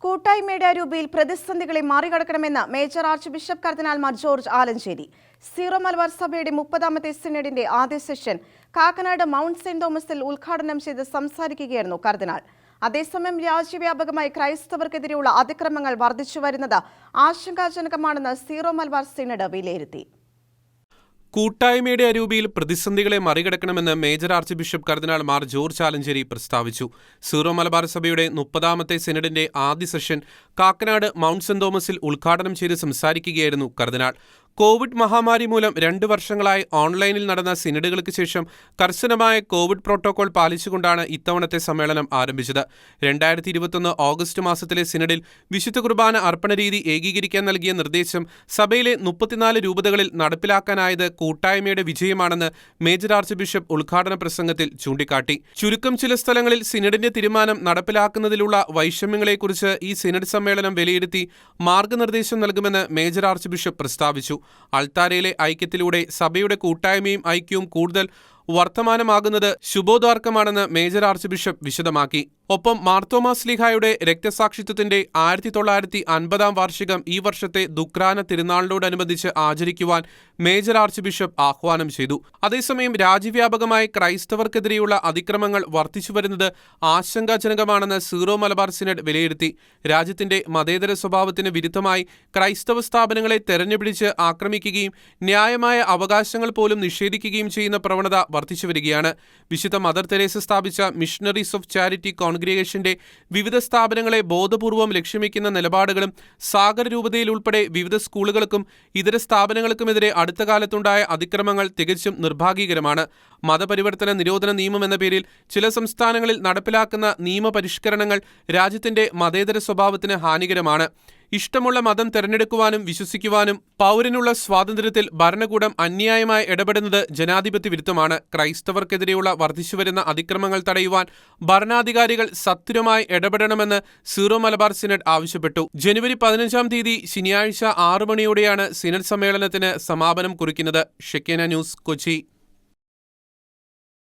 കൂട്ടായ്മയുടെ രൂപയിൽ പ്രതിസന്ധികളെ മറികടക്കണമെന്ന് മേജർ ആർച്ച് ബിഷപ്പ് കർദിനാൾ മാർ ജോർജ് ആലഞ്ചേരി. സീറോ മലബാർ സഭയുടെ 30ാമത്തെ സിനഡിന്റെ ആദ്യ സെഷൻ കാക്കനാട് മൗണ്ട് സെന്റ് തോമസിൽ ഉദ്ഘാടനം ചെയ്ത് സംസാരിക്കുകയായിരുന്നു കർദിനാൾ. അതേസമയം രാജ്യവ്യാപകമായി ക്രൈസ്തവർക്കെതിരെയുള്ള അതിക്രമങ്ങൾ വർദ്ധിച്ചുവരുന്നത് ആശങ്കാജനകമാണെന്ന് സീറോ മലബാർ സിനഡ് വിലയിരുത്തി. കൂട്ടായ്മയുടെ അരൂപിയിൽ പ്രതിസന്ധികളെ മറികടക്കണമെന്ന് മേജർ ആർച്ച് ബിഷപ്പ് കർദിനാൾ മാർ ജോർജ് ആലഞ്ചേരി പ്രസ്താവിച്ചു. സീറോ മലബാർ സഭയുടെ 30ാമത്തെ സിനഡിന്റെ ആദ്യ സെഷൻ കാക്കനാട് മൗണ്ട് സെന്റ് തോമസിൽ ഉദ്ഘാടനം ചെയ്ത് സംസാരിക്കുകയായിരുന്നു കർദിനാൾ. കോവിഡ് മഹാമാരി മൂലം 2 വർഷങ്ങളായി ഓൺലൈനിൽ നടന്ന സിനഡുകൾക്ക് ശേഷം കർശനമായ കോവിഡ് പ്രോട്ടോകോൾ പാലിച്ചുകൊണ്ടാണ് ഇത്തവണത്തെ സമ്മേളനം ആരംഭിച്ചത്. 2021 ഓഗസ്റ്റ് മാസത്തിലെ സിനഡിൽ വിശുദ്ധ കുർബാന അർപ്പണരീതി ഏകീകരിക്കാൻ നൽകിയ നിർദ്ദേശം സഭയിലെ 34 രൂപതകളിൽ നടപ്പിലാക്കാനായത് കൂട്ടായ്മയുടെ വിജയമാണെന്ന് മേജർ ആർച്ച് ബിഷപ്പ് ഉദ്ഘാടന പ്രസംഗത്തിൽ ചൂണ്ടിക്കാട്ടി. ചുരുക്കം ചില സ്ഥലങ്ങളിൽ സിനഡിന്റെ തീരുമാനം നടപ്പിലാക്കുന്നതിലുള്ള വൈഷമ്യങ്ങളെക്കുറിച്ച് ഈ സിനഡ് സമ്മേളനം വിലയിരുത്തി മാർഗനിർദ്ദേശം നൽകുമെന്ന് മേജർ ആർച്ച് ബിഷപ്പ് പ്രസ്താവിച്ചു. അൾത്താരയിലെ ഐക്യത്തിലൂടെ സഭയുടെ കൂട്ടായ്മയും ഐക്യവും കൂടുതൽ വർത്തമാനമാകുന്നത് ശുഭോദാർക്കമാണെന്ന് മേജർ ആർച്ച് ബിഷപ്പ് വിശദമാക്കി. ഒപ്പം മാർത്തോമാ ശ്ലീഹായുടെ രക്തസാക്ഷിത്വത്തിന്റെ 1950 വാർഷികം ഈ വർഷത്തെ ദുഃഖ്രാന തിരുനാളിനോടനുബന്ധിച്ച് ആചരിക്കുവാൻ മേജർ ആർച്ച് ബിഷപ്പ് ആഹ്വാനം ചെയ്തു. അതേസമയം രാജ്യവ്യാപകമായി ക്രൈസ്തവർക്കെതിരെയുള്ള അതിക്രമങ്ങൾ വർദ്ധിച്ചുവരുന്നത് ആശങ്കാജനകമാണെന്ന് സീറോ മലബാർ സിനഡ് വിലയിരുത്തി. രാജ്യത്തിന്റെ മതേതര സ്വഭാവത്തിന് വിരുദ്ധമായി ക്രൈസ്തവ സ്ഥാപനങ്ങളെ തെരഞ്ഞുപിടിച്ച് ആക്രമിക്കുകയും ന്യായമായ അവകാശങ്ങൾ പോലും നിഷേധിക്കുകയും ചെയ്യുന്ന പ്രവണത വർദ്ധിച്ചുവരികയാണ്. വിശുദ്ധ മദർ തെരേസ സ്ഥാപിച്ച മിഷണറീസ് ഓഫ് ചാരിറ്റി കോൺഗ്രിഗേഷന്റെ വിവിധ സ്ഥാപനങ്ങളെ ബോധപൂർവം ലക്ഷ്യമിക്കുന്ന നിലപാടുകളും സാഗർ രൂപതയിൽ ഉൾപ്പെടെ വിവിധ സ്കൂളുകൾക്കും ഇതര സ്ഥാപനങ്ങൾക്കുമെതിരെ അടുത്ത കാലത്തുണ്ടായ അതിക്രമങ്ങൾ തികച്ചും നിർഭാഗ്യകരമാണ്. മതപരിവർത്തന നിരോധന നിയമം എന്ന പേരിൽ ചില സംസ്ഥാനങ്ങളിൽ നടപ്പിലാക്കുന്ന നിയമപരിഷ്കരണങ്ങൾ രാജ്യത്തിന്റെ മതേതര സ്വഭാവത്തിന് ഹാനികരമാണ്. ഇഷ്ടമുള്ള മതം തെരഞ്ഞെടുക്കുവാനും വിശ്വസിക്കുവാനും പൗരനുള്ള സ്വാതന്ത്ര്യത്തിൽ ഭരണകൂടം അന്യായമായി ഇടപെടുന്നത് ജനാധിപത്യ വിരുദ്ധമാണ്. ക്രൈസ്തവർക്കെതിരെയുള്ള വർദ്ധിച്ചുവരുന്ന അതിക്രമങ്ങൾ തടയുവാൻ ഭരണാധികാരികൾ സത്വരമായി ഇടപെടണമെന്ന് സീറോ മലബാർ സിനഡ് ആവശ്യപ്പെട്ടു. ജനുവരി 15-ാം തീയതി ശനിയാഴ്ച 6 മണിയോടെയാണ് സിനഡ് സമ്മേളനത്തിന് സമാപനം കുറിക്കുന്നത്. ഷെക്കേന ന്യൂസ്, കൊച്ചി.